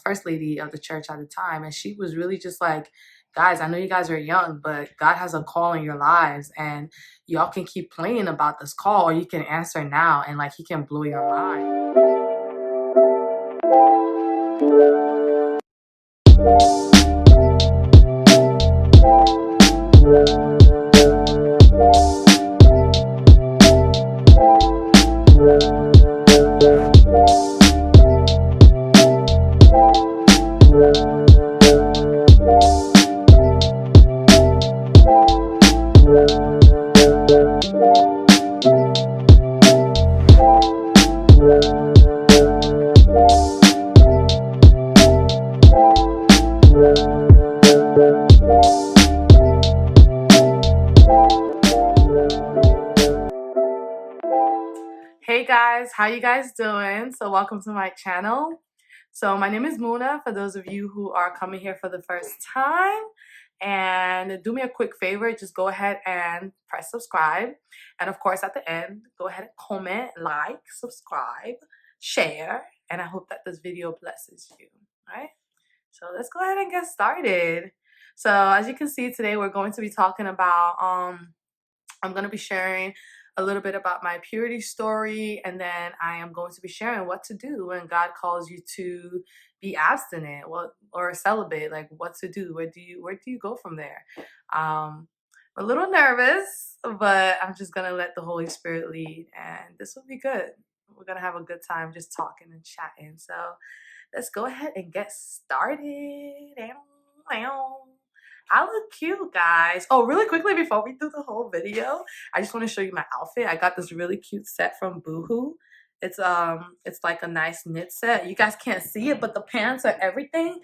first lady of the church at the time, and she was really just like, guys, I know you guys are young, but God has a call in your lives, and y'all can keep playing about this call, or you can answer now, and like he can blow your mind. Hey guys, how you guys doing? So welcome to my channel. So my name is Muna, for those of you who are coming here for the first time. And do me a quick favor, just go ahead and press subscribe. And of course at the end, go ahead and comment, like, subscribe, share. And I hope that this video blesses you, all right? So let's go ahead and get started. So as you can see today, we're going to be talking about, I'm going to be sharing a little bit about my purity story, and then I am going to be sharing what to do when God calls you to be abstinent, or celibate, like what to do. Where do you go from there? I'm a little nervous, but I'm just gonna let the Holy Spirit lead, and this will be good. We're gonna have a good time just talking and chatting. So let's go ahead and get started. I look cute, guys. Oh, really quickly before we do the whole video, I just want to show you my outfit. I got this really cute set from Boohoo. It's like a nice knit set. You guys can't see it, but the pants are everything.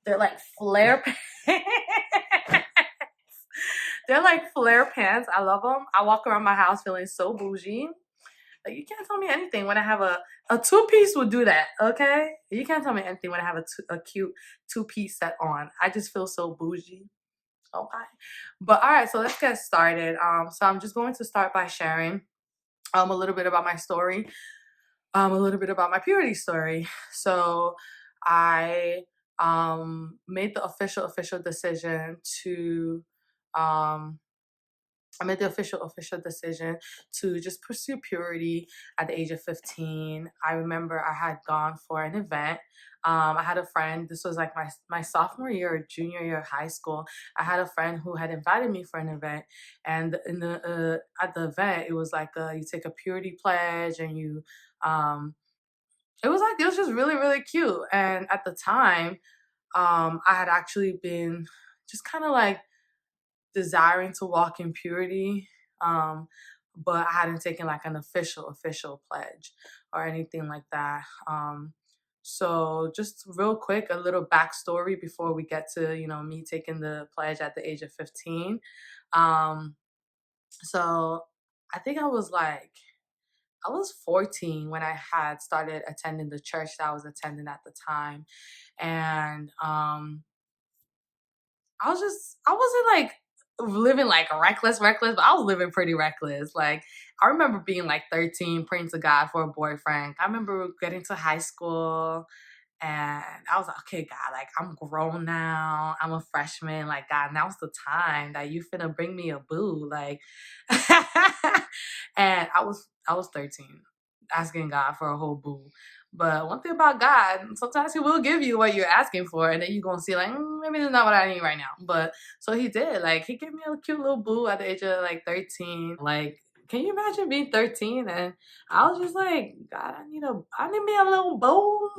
They're like flare pants. They're like flare pants. I love them. I walk around my house feeling so bougie. Like, you can't tell me anything when I have a two-piece would do that, okay? You can't tell me anything when I have a cute two-piece set on. I just feel so bougie. Okay, but all right, so let's get started. So I'm just going to start by sharing a little bit about my story, a little bit about my purity story. So I made the official decision to decision to just pursue purity at the age of 15. I remember I had gone for an event. I had a friend, this was like my sophomore year or junior year of high school. I had a friend who had invited me for an event, and at the event, it was like you take a purity pledge, and you it was just really, really cute. And at the time, I had actually been just kind of like desiring to walk in purity, but I hadn't taken like an official pledge or anything like that. So just real quick, a little backstory before we get to, me taking the pledge at the age of 15. So I think I was 14 when I had started attending the church that I was attending at the time. And I wasn't like living like reckless, but I was living pretty reckless. Like, I remember being like 13, praying to God for a boyfriend. I remember getting to high school, and I was like, okay, God, like, I'm grown now. I'm a freshman. Like, God, now's the time that you finna bring me a boo. Like, and I was 13, asking God for a whole boo. But one thing about God, sometimes he will give you what you're asking for, and then you're going to see like, maybe that's not what I need right now. But so he did. Like, he gave me a cute little boo at the age of like 13. Like, can you imagine being 13? And I was just like, God, I need me a little boo.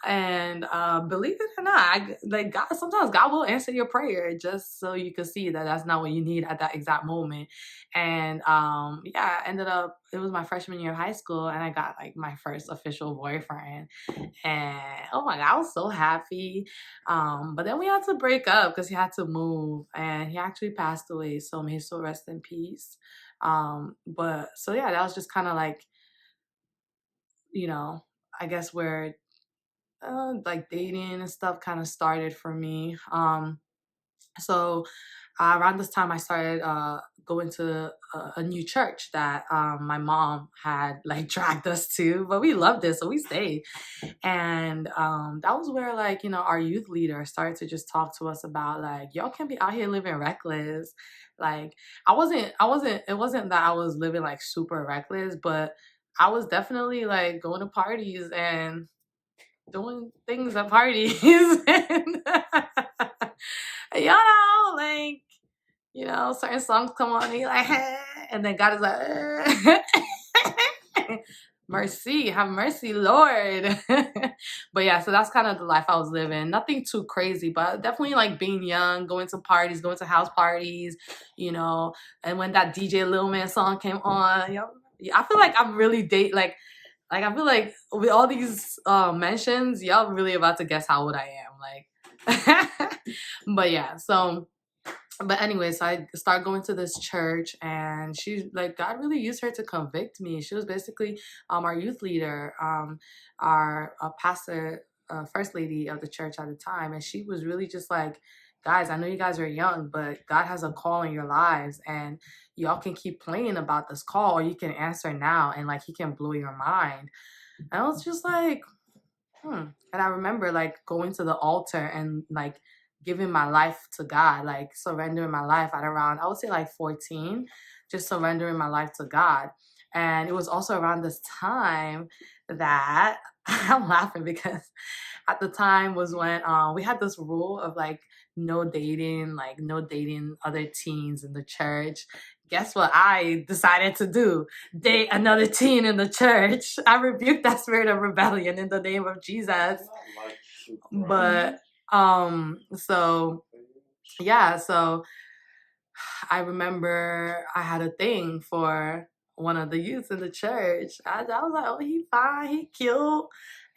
And believe it or not, like, God, sometimes God will answer your prayer just so you can see that that's not what you need at that exact moment. And yeah, I ended up, it was my freshman year of high school, and I got like my first official boyfriend. And oh my God, I was so happy. But then we had to break up because he had to move, and he actually passed away. So may his soul rest in peace. But so yeah, that was just kind of like, I guess where like dating and stuff kind of started for me. So around this time I started going to a new church that my mom had like dragged us to, but we loved it, so we stayed. And that was where, like, you know, our youth leader started to just talk to us about like, y'all can't be out here living reckless. Like, it wasn't that I was living like super reckless, but I was definitely like going to parties and doing things at parties. And you know, like, you know, certain songs come on and you're like, and then God is like, mercy, have mercy, Lord. But yeah, so that's kind of the life I was living. Nothing too crazy, but definitely like being young, going to parties, going to house parties, you know. And when that DJ Lil Man song came on, you know, I feel like I'm really like I feel like with all these mentions, y'all really about to guess how old I am. Like, but yeah, so but anyway, so I started going to this church, and she, like, God really used her to convict me. She was basically our youth leader, our pastor, first lady of the church at the time, and she was really just like, guys, I know you guys are young, but God has a call in your lives, and y'all can keep playing about this call, or you can answer now, and like He can blow your mind. And I was just like, and I remember like going to the altar and like giving my life to God, like surrendering my life at around, I would say like 14, just surrendering my life to God. And it was also around this time that I'm laughing because at the time was when we had this rule of like no dating, like no dating other teens in the church. Guess what I decided to do? Date another teen in the church. I rebuked that spirit of rebellion in the name of Jesus. But so yeah, so I remember I had a thing for one of the youths in the church. I was like, oh, he fine, he cute.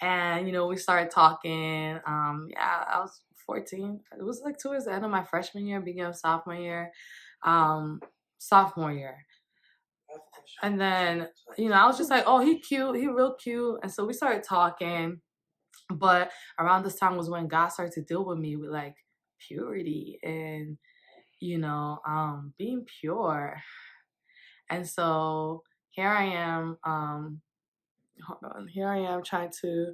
And, you know, we started talking. Yeah, I was 14. It was like towards the end of my freshman year, beginning of sophomore year. Sophomore year. And then, you know, I was just like, oh, he cute, he real cute. And so we started talking. But around this time was when God started to deal with me with like purity and, you know, being pure. And so here I am, here I am trying to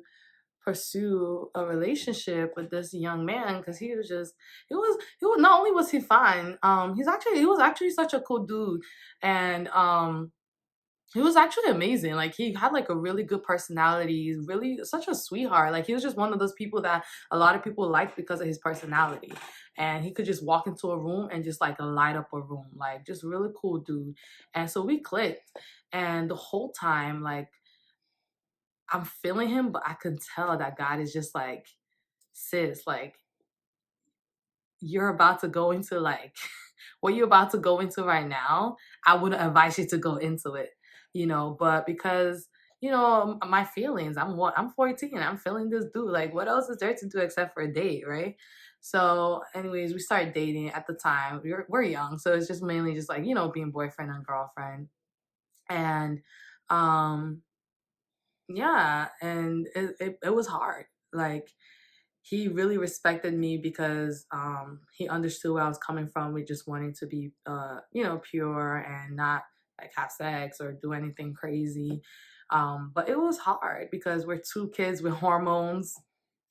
pursue a relationship with this young man because he was not only was he fine, he was actually such a cool dude. And he was actually amazing. Like, he had like a really good personality. He's really such a sweetheart. Like, he was just one of those people that a lot of people liked because of his personality. And he could just walk into a room and just like light up a room. Like, just really cool dude. And so we clicked. And the whole time, like, I'm feeling him, but I could tell that God is just like, sis, like, you're about to go into like what you're about to go into right now. I wouldn't advise you to go into it, you know, but because, you know, my feelings, I'm 14, I'm feeling this dude. Like, what else is there to do except for a date, right? So anyways, we started dating. At the time we're young, so it's just mainly just like, you know, being boyfriend and girlfriend. And yeah, and it was hard. Like, he really respected me because he understood where I was coming from with just wanting to be you know, pure and not like have sex or do anything crazy. But it was hard because we're two kids with hormones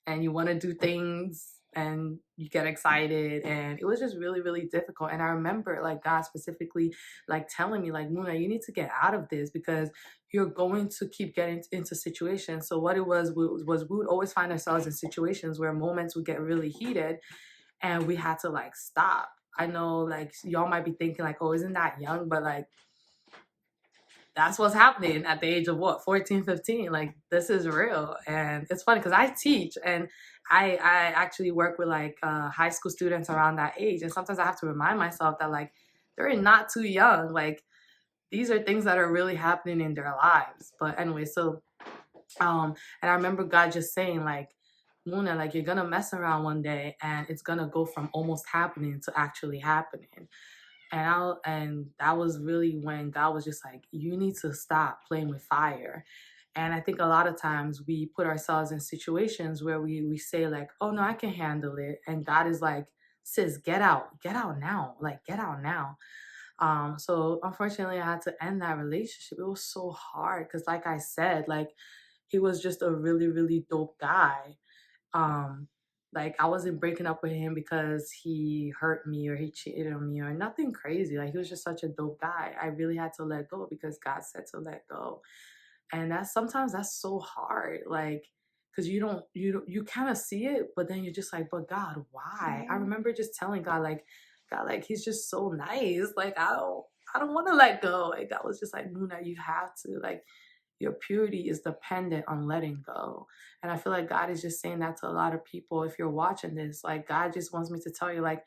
and you want to do things and you get excited, and it was just really, really difficult. And I remember like God specifically like telling me like, Muna, you need to get out of this because you're going to keep getting into situations. So what it was we would always find ourselves in situations where moments would get really heated and we had to like stop. I know like y'all might be thinking like, oh, isn't that young? But like, that's what's happening at the age of what, 14, 15. Like, this is real. And it's funny because I teach and I actually work with like high school students around that age. And sometimes I have to remind myself that like, they're not too young. Like, these are things that are really happening in their lives. But anyway, so and I remember God just saying like, Muna, like, you're gonna mess around one day and it's gonna go from almost happening to actually happening. And that was really when God was just like, you need to stop playing with fire. And I think a lot of times we put ourselves in situations where we say like, oh no, I can handle it. And God is like, sis, get out now. Like, get out now. So unfortunately I had to end that relationship. It was so hard because like I said, like he was just a really, really dope guy. Um, like I wasn't breaking up with him because he hurt me or he cheated on me or nothing crazy. Like he was just such a dope guy. I really had to let go because God said to let go. And that's sometimes that's so hard. Like because you kind of see it, but then you're just like, but God, why? I remember just telling God, like, God, like he's just so nice. Like I don't want to let go. Like God was just like, Muna, you have to. Like your purity is dependent on letting go. And I feel like God is just saying that to a lot of people. If you're watching this, like God just wants me to tell you, like,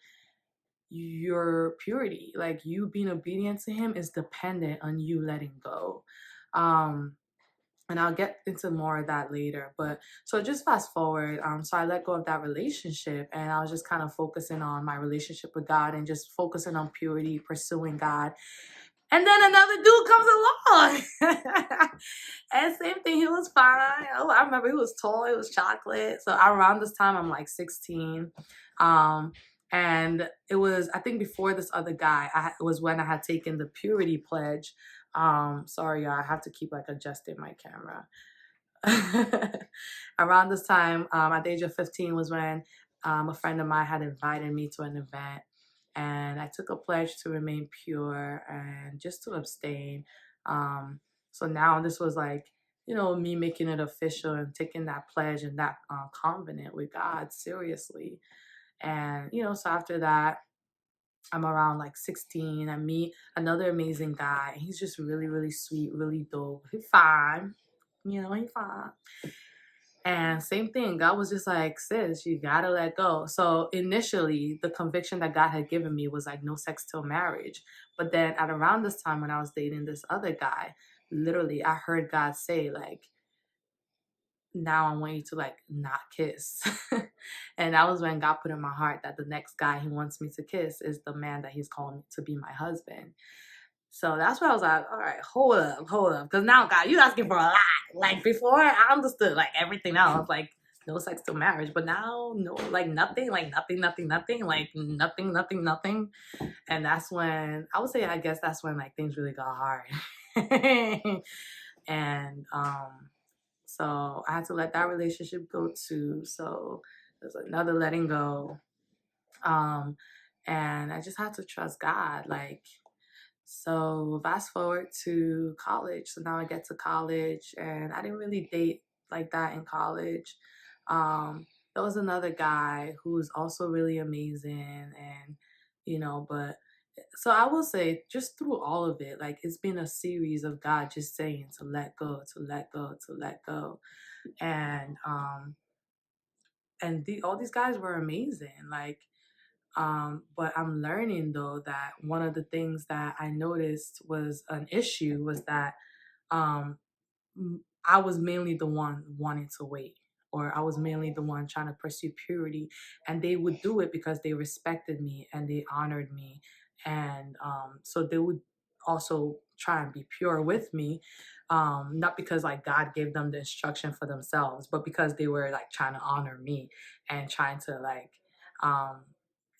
your purity, like you being obedient to him is dependent on you letting go. Um, and I'll get into more of that later. But so just fast forward. So I let go of that relationship and I was just kind of focusing on my relationship with God and just focusing on purity, pursuing God. And then another dude comes along. And same thing, he was fine. Oh, I remember he was tall, he was chocolate. So around this time, I'm like 16. And it was, I think before this other guy, it was when I had taken the purity pledge. Sorry, y'all, I have to keep like adjusting my camera. Around this time, at the age of 15 was when a friend of mine had invited me to an event. And I took a pledge to remain pure and just to abstain. So now this was like, me making it official and taking that pledge and that covenant with God seriously. And, so after that, I'm around like 16. I meet another amazing guy. He's just really, really sweet, really dope. He's fine. He's fine. And same thing, God was just like, sis, you gotta let go. So initially, the conviction that God had given me was like, no sex till marriage. But then at around this time when I was dating this other guy, literally, I heard God say, like, now I want you to like not kiss. And that was when God put in my heart that the next guy he wants me to kiss is the man that he's calling to be my husband. So that's why I was like, all right, hold up. Because now, God, you asking for a lot. Like before, I understood like everything else, like no sex till marriage. But now, no, like nothing, like nothing, like nothing. And that's when, I would say, I guess that's when like things really got hard. And so I had to let that relationship go too. So there's another letting go. And I just had to trust God. Like, so fast forward to college. So now I get to college and I didn't really date like that in college. There was another guy who was also really amazing and, but so I will say just through all of it, like it's been a series of God just saying to let go, to let go, to let go. And, all these guys were amazing. Like, but I'm learning though that one of the things that I noticed was an issue was that um, I was mainly the one wanting to wait, or I was mainly the one trying to pursue purity, and they would do it because they respected me and they honored me, and so they would also try and be pure with me, not because like God gave them the instruction for themselves, but because they were like trying to honor me and trying to like um,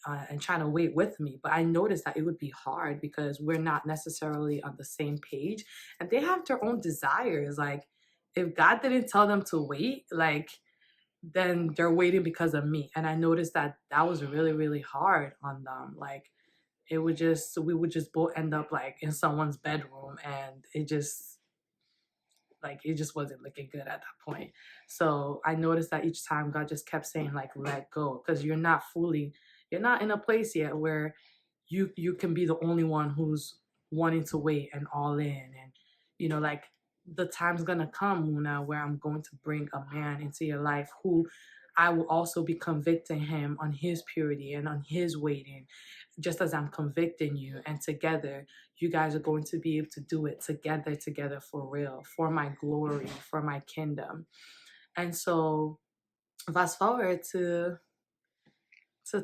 and trying to wait with me. But I noticed that it would be hard because we're not necessarily on the same page and they have their own desires. Like, if God didn't tell them to wait, like, then they're waiting because of me. And I noticed that that was really, really hard on them. Like, we would just both end up like in someone's bedroom and it just wasn't looking good at that point. So I noticed that each time God just kept saying like, let go, because you're not in a place yet where you can be the only one who's wanting to wait and all in. And like the time's gonna come, Muna, where I'm going to bring a man into your life who I will also be convicting him on his purity and on his waiting, just as I'm convicting you. And together, you guys are going to be able to do it together for real, for my glory, for my kingdom. And so fast forward to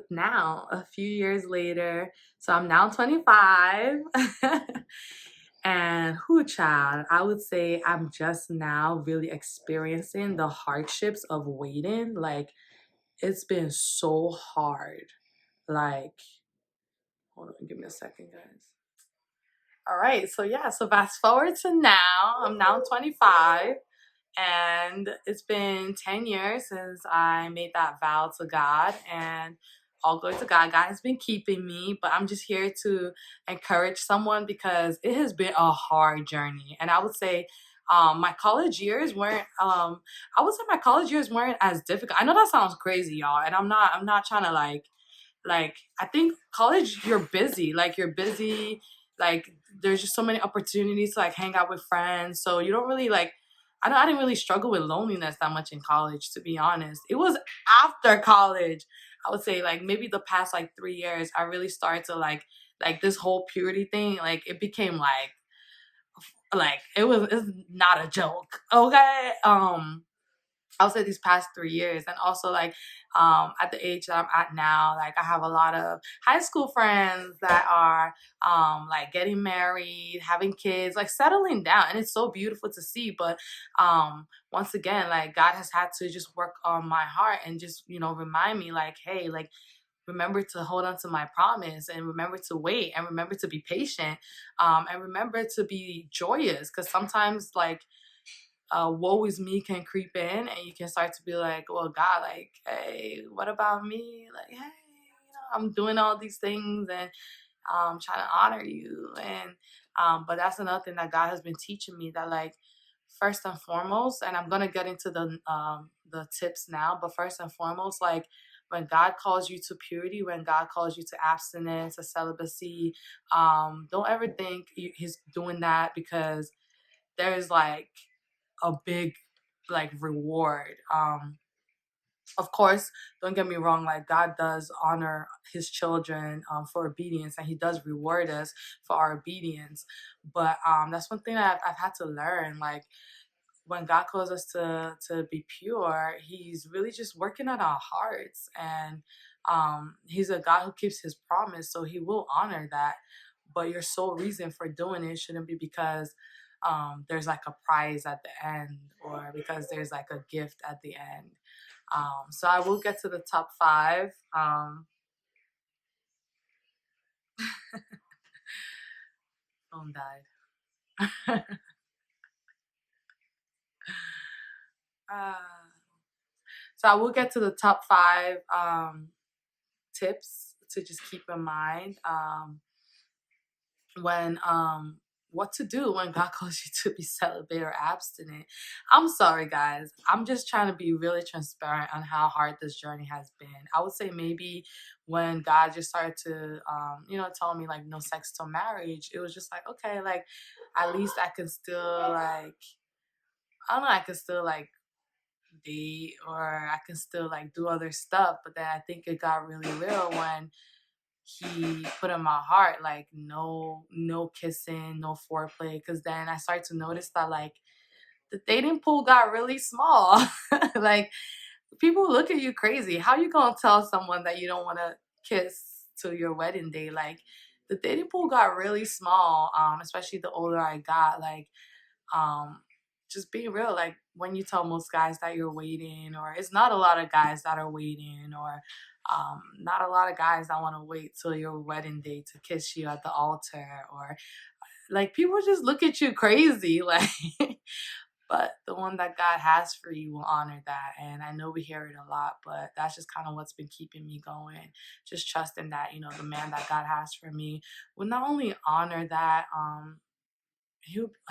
now, a few years later. So I'm now 25. And who child, I would say I'm just now really experiencing the hardships of waiting. Like, it's been so hard. Like, hold on, give me a second, guys. All right, so yeah, so fast forward to now. I'm now 25, and it's been 10 years since I made that vow to God, and all glory to God. God has been keeping me, but I'm just here to encourage someone because it has been a hard journey. And I would say my college years weren't my college years weren't as difficult. I know that sounds crazy, y'all, and I'm not trying to like I think college you're busy, like there's just so many opportunities to like hang out with friends, so you don't really like I didn't really struggle with loneliness that much in college, to be honest. It was after college, I would say, like maybe the past like 3 years, I really started to like this whole purity thing, like it became like it's not a joke, okay. I would say these past 3 years, and also like at the age that I'm at now, like I have a lot of high school friends that are like getting married, having kids, like settling down, and it's so beautiful to see. But once again, like God has had to just work on my heart and just remind me like, hey, like remember to hold on to my promise, and remember to wait, and remember to be patient, and remember to be joyous, because sometimes like woe is me can creep in, and you can start to be like, well, God, like, hey, what about me? Like, hey, I'm doing all these things, and trying to honor you. And but that's another thing that God has been teaching me, that like first and foremost, and I'm gonna get into the tips now, but first and foremost, like when God calls you to purity, when God calls you to abstinence, to celibacy, don't ever think he's doing that because there's like a big like reward. Of course, don't get me wrong, like God does honor his children for obedience, and he does reward us for our obedience. But that's one thing that I've had to learn. Like when God calls us to be pure, he's really just working on our hearts, and he's a God who keeps his promise, so he will honor that. But your sole reason for doing it shouldn't be because there's like a prize at the end, or because there's like a gift at the end. So I will get to the top five. Phone died. uh, so I will get to the top five tips to just keep in mind when what to do when God calls you to be celibate or abstinent. I'm sorry, guys. I'm just trying to be really transparent on how hard this journey has been. I would say maybe when God just started to, tell me like no sex till marriage, it was just like, okay, like at least I can still like, I don't know, I can still like date, or I can still like do other stuff. But then I think it got really real when he put in my heart like no kissing, no foreplay, because then I started to notice that like the dating pool got really small. Like people look at you crazy. How you gonna tell someone that you don't want to kiss to your wedding day? Like the dating pool got really small, especially the older I got. Like um just being real, like when you tell most guys that you're waiting, or it's not a lot of guys that are waiting, or not a lot of guys that want to wait till your wedding day to kiss you at the altar, or like people just look at you crazy. Like but the one that God has for you will honor that. And I know we hear it a lot, but that's just kind of what's been keeping me going, just trusting that the man that God has for me will not only honor that,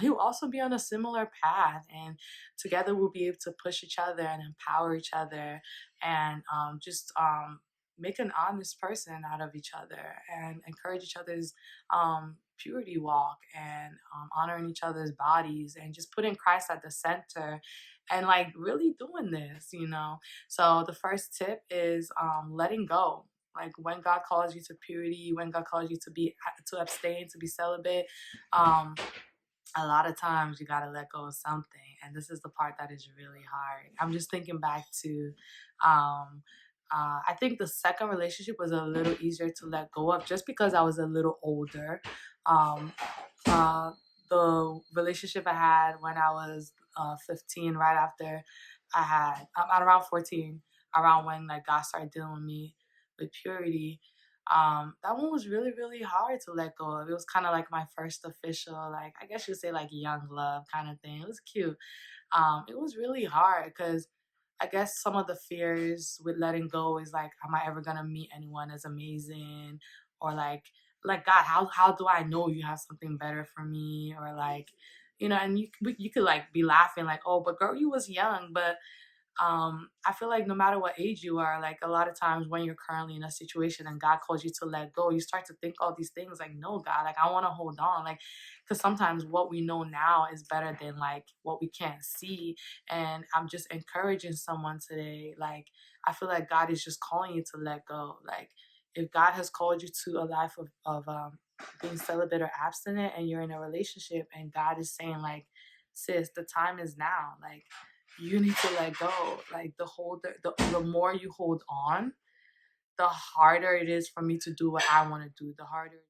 he'll also be on a similar path, and together we'll be able to push each other and empower each other, and just make an honest person out of each other, and encourage each other's purity walk, and honoring each other's bodies, and just putting Christ at the center, and like really doing this. So the first tip is letting go. Like when God calls you to purity, when God calls you to abstain, to be celibate, a lot of times you got to let go of something, and this is the part that is really hard. I'm just thinking back to I think the second relationship was a little easier to let go of, just because I was a little older. um, uh, the relationship I had when I was 15, right after I had at around 14, around when like God started dealing with me with purity, That one was really, really hard to let go of. It was kind of like my first official, like, I guess you'd say like young love kind of thing. It was cute. It was really hard because I guess some of the fears with letting go is like, am I ever gonna meet anyone as amazing? Or like God, how do I know you have something better for me? Or like, and you could like be laughing like, oh, but girl, you was young. But I feel like no matter what age you are, like a lot of times when you're currently in a situation and God calls you to let go, you start to think all these things like, no, God, like I want to hold on. Like, because sometimes what we know now is better than like what we can't see. And I'm just encouraging someone today. Like, I feel like God is just calling you to let go. Like, if God has called you to a life of being celibate or abstinent and you're in a relationship and God is saying, like, sis, the time is now. Like, you need to let go. Like the more you hold on, the harder it is for me to do what I want to do. The harder